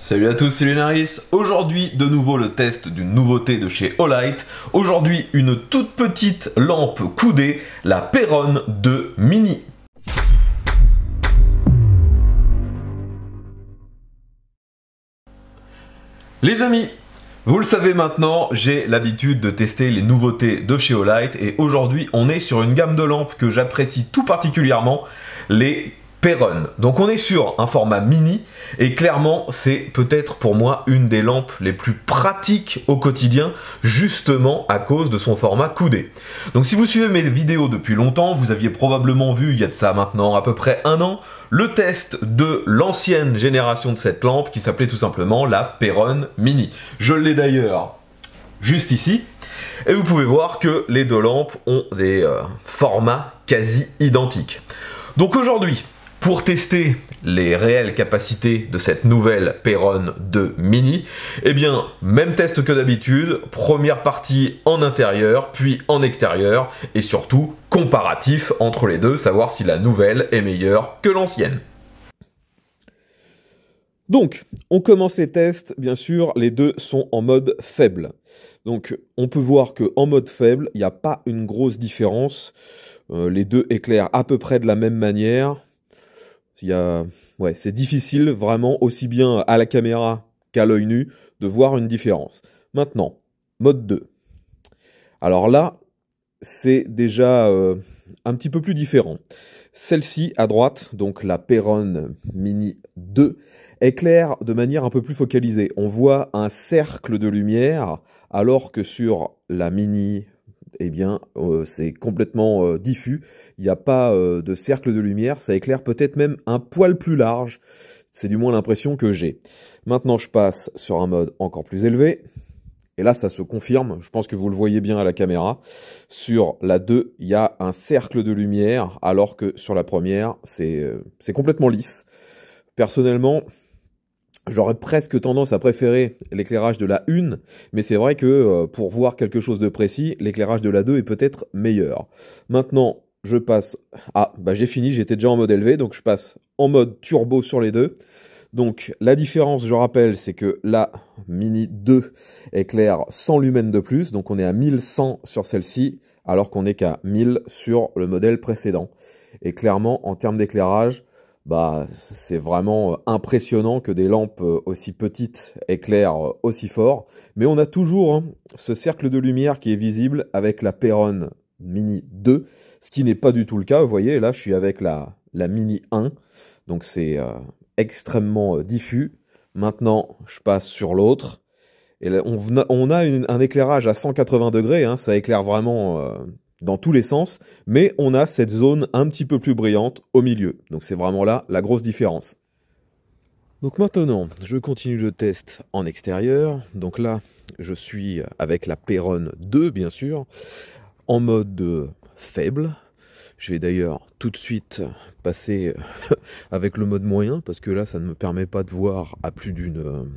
Salut à tous, c'est Lunaris. Aujourd'hui, de nouveau le test d'une nouveauté de chez Olight. Aujourd'hui, une toute petite lampe coudée, la Perron 2 Mini. Les amis, vous le savez maintenant, j'ai l'habitude de tester les nouveautés de chez Olight et aujourd'hui, on est sur une gamme de lampes que j'apprécie tout particulièrement, les Perron. Donc on est sur un format mini et clairement c'est peut-être pour moi une des lampes les plus pratiques au quotidien justement à cause de son format coudé. Donc si vous suivez mes vidéos depuis longtemps, vous aviez probablement vu il y a de ça maintenant à peu près un an le test de l'ancienne génération de cette lampe qui s'appelait tout simplement la Perron Mini. Je l'ai d'ailleurs juste ici. Et vous pouvez voir que les deux lampes ont des formats quasi identiques. Donc aujourd'hui, pour tester les réelles capacités de cette nouvelle Perron 2 Mini, eh bien, même test que d'habitude, première partie en intérieur, puis en extérieur, et surtout comparatif entre les deux, savoir si la nouvelle est meilleure que l'ancienne. Donc, on commence les tests, bien sûr, les deux sont en mode faible. Donc, on peut voir qu'en mode faible, il n'y a pas une grosse différence. Les deux éclairent à peu près de la même manière. Ouais, c'est difficile vraiment, aussi bien à la caméra qu'à l'œil nu, de voir une différence. Maintenant, mode 2. Alors là, c'est déjà un petit peu plus différent. Celle-ci, à droite, donc la Perron Mini 2, éclaire de manière un peu plus focalisée. On voit un cercle de lumière, alors que sur la Mini, eh bien, c'est complètement diffus. Il n'y a pas de cercle de lumière. Ça éclaire peut-être même un poil plus large. C'est du moins l'impression que j'ai. Maintenant, je passe sur un mode encore plus élevé. Et là, ça se confirme. Je pense que vous le voyez bien à la caméra. Sur la 2, il y a un cercle de lumière, alors que sur la première, c'est complètement lisse. Personnellement, j'aurais presque tendance à préférer l'éclairage de la 1, mais c'est vrai que pour voir quelque chose de précis, l'éclairage de la 2 est peut-être meilleur. Maintenant, je passe... Ah, bah j'ai fini, j'étais déjà en mode élevé, donc je passe en mode turbo sur les deux. Donc la différence, je rappelle, c'est que la Mini 2 éclaire 100 lumens de plus, donc on est à 1100 sur celle-ci, alors qu'on n'est qu'à 1000 sur le modèle précédent. Et clairement, en termes d'éclairage, bah, c'est vraiment impressionnant que des lampes aussi petites éclairent aussi fort. Mais on a toujours ce cercle de lumière qui est visible avec la Perron Mini 2, ce qui n'est pas du tout le cas. Vous voyez, là, je suis avec la Mini 1, donc c'est extrêmement diffus. Maintenant, je passe sur l'autre. Et là, on a un éclairage à 180 degrés, hein, ça éclaire vraiment... dans tous les sens, mais on a cette zone un petit peu plus brillante au milieu. Donc c'est vraiment là la grosse différence. Donc maintenant, je continue le test en extérieur. Donc là, je suis avec la Perron 2, bien sûr, en mode faible. Je vais d'ailleurs tout de suite passer avec le mode moyen, parce que là, ça ne me permet pas de voir à plus d'une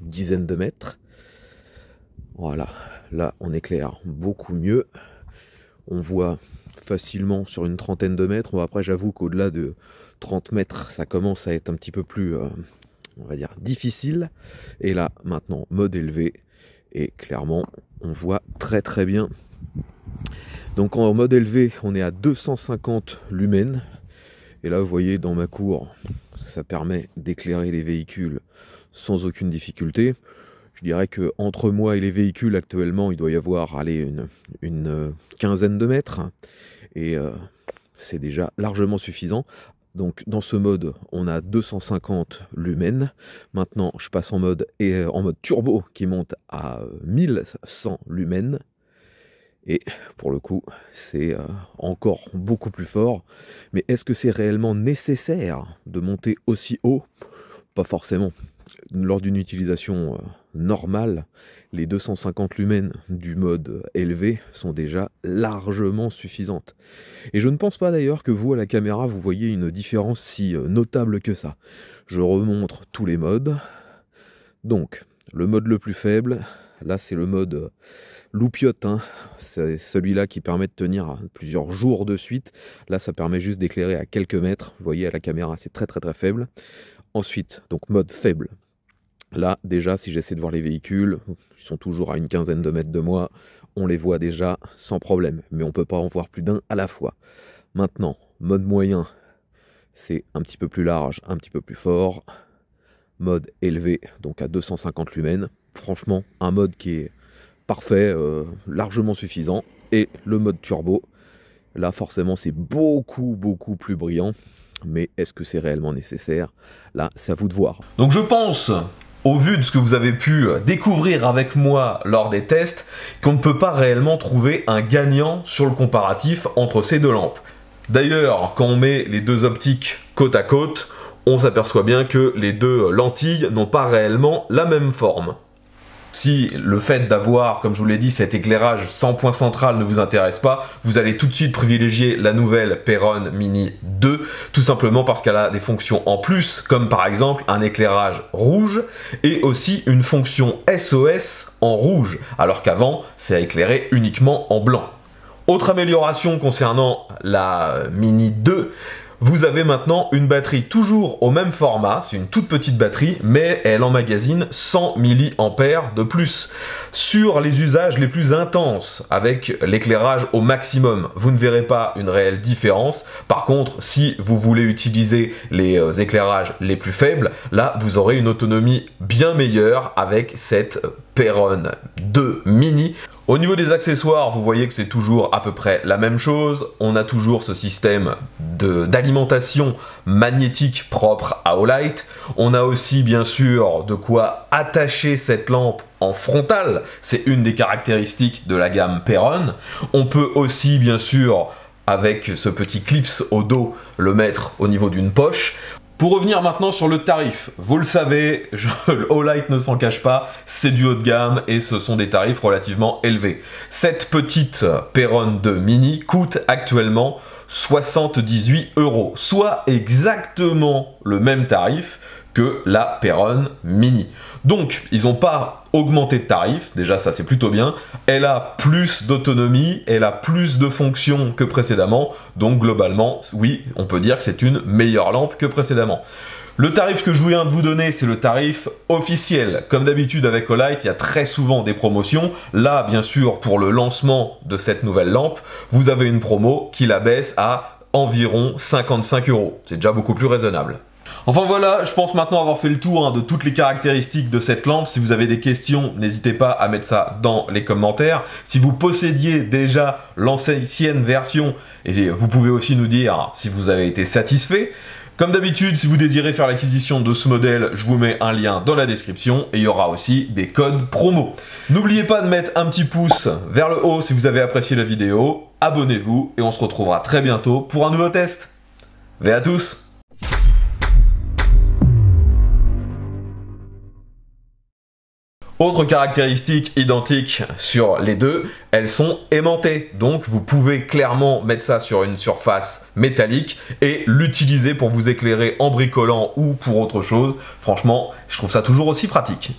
dizaine de mètres. Voilà, là, on éclaire beaucoup mieux. On voit facilement sur une trentaine de mètres. Bon, après, j'avoue qu'au-delà de 30 mètres, ça commence à être un petit peu plus, on va dire, difficile. Et là, maintenant, mode élevé. Et clairement, on voit très très bien. Donc en mode élevé, on est à 250 lumens. Et là, vous voyez, dans ma cour, ça permet d'éclairer les véhicules sans aucune difficulté. Je dirais que entre moi et les véhicules actuellement, il doit y avoir allez, une quinzaine de mètres. Et c'est déjà largement suffisant. Donc dans ce mode, on a 250 lumens. Maintenant, je passe en mode turbo qui monte à 1100 lumens. Et pour le coup, c'est encore beaucoup plus fort. Mais est-ce que c'est réellement nécessaire de monter aussi haut? Pas forcément. Lors d'une utilisation normale, les 250 lumens du mode élevé sont déjà largement suffisantes. Et je ne pense pas d'ailleurs que vous, à la caméra, vous voyez une différence si notable que ça. Je remontre tous les modes. Donc, le mode le plus faible, là c'est le mode loupiote, hein. C'est celui-là qui permet de tenir plusieurs jours de suite. Là, ça permet juste d'éclairer à quelques mètres. Vous voyez, à la caméra, c'est très très très faible. Ensuite, donc mode faible. Là, déjà, si j'essaie de voir les véhicules, ils sont toujours à une quinzaine de mètres de moi, on les voit déjà sans problème, mais on peut pas en voir plus d'un à la fois. Maintenant, mode moyen, c'est un petit peu plus large, un petit peu plus fort. Mode élevé, donc à 250 lumens. Franchement, un mode qui est parfait, largement suffisant. Et le mode turbo, là forcément c'est beaucoup plus brillant. Mais est-ce que c'est réellement nécessaire? Là, c'est à vous de voir. Donc je pense, au vu de ce que vous avez pu découvrir avec moi lors des tests, qu'on ne peut pas réellement trouver un gagnant sur le comparatif entre ces deux lampes. D'ailleurs, quand on met les deux optiques côte à côte, on s'aperçoit bien que les deux lentilles n'ont pas réellement la même forme. Si le fait d'avoir, comme je vous l'ai dit, cet éclairage sans point central ne vous intéresse pas, vous allez tout de suite privilégier la nouvelle Perron Mini 2, tout simplement parce qu'elle a des fonctions en plus, comme par exemple un éclairage rouge et aussi une fonction SOS en rouge, alors qu'avant, c'est éclairé uniquement en blanc. Autre amélioration concernant la Mini 2, vous avez maintenant une batterie toujours au même format, c'est une toute petite batterie, mais elle emmagasine 100 mAh de plus. Sur les usages les plus intenses, avec l'éclairage au maximum, vous ne verrez pas une réelle différence. Par contre, si vous voulez utiliser les éclairages les plus faibles, là, vous aurez une autonomie bien meilleure avec cette Perron 2 Mini. Au niveau des accessoires, vous voyez que c'est toujours à peu près la même chose. On a toujours ce système d'alimentation magnétique propre à Olight. On a aussi bien sûr de quoi attacher cette lampe en frontal. C'est une des caractéristiques de la gamme Perron. On peut aussi bien sûr, avec ce petit clips au dos, le mettre au niveau d'une poche. Pour revenir maintenant sur le tarif, vous le savez, Olight ne s'en cache pas, c'est du haut de gamme et ce sont des tarifs relativement élevés. Cette petite Perron 2 Mini coûte actuellement 78 €, soit exactement le même tarif que la Perron Mini. Donc, ils n'ont pas augmenté de tarif, déjà ça c'est plutôt bien, elle a plus d'autonomie, elle a plus de fonctions que précédemment, donc globalement, oui, on peut dire que c'est une meilleure lampe que précédemment. Le tarif que je viens de vous donner, c'est le tarif officiel. Comme d'habitude avec Olight, il y a très souvent des promotions. Là, bien sûr, pour le lancement de cette nouvelle lampe, vous avez une promo qui la baisse à environ 55 €. C'est déjà beaucoup plus raisonnable. Enfin voilà, je pense maintenant avoir fait le tour de toutes les caractéristiques de cette lampe. Si vous avez des questions, n'hésitez pas à mettre ça dans les commentaires. Si vous possédiez déjà l'ancienne version, et vous pouvez aussi nous dire si vous avez été satisfait. Comme d'habitude, si vous désirez faire l'acquisition de ce modèle, je vous mets un lien dans la description et il y aura aussi des codes promo. N'oubliez pas de mettre un petit pouce vers le haut si vous avez apprécié la vidéo. Abonnez-vous et on se retrouvera très bientôt pour un nouveau test. Ve à tous! Autre caractéristique identique sur les deux, elles sont aimantées. Donc vous pouvez clairement mettre ça sur une surface métallique et l'utiliser pour vous éclairer en bricolant ou pour autre chose. Franchement, je trouve ça toujours aussi pratique.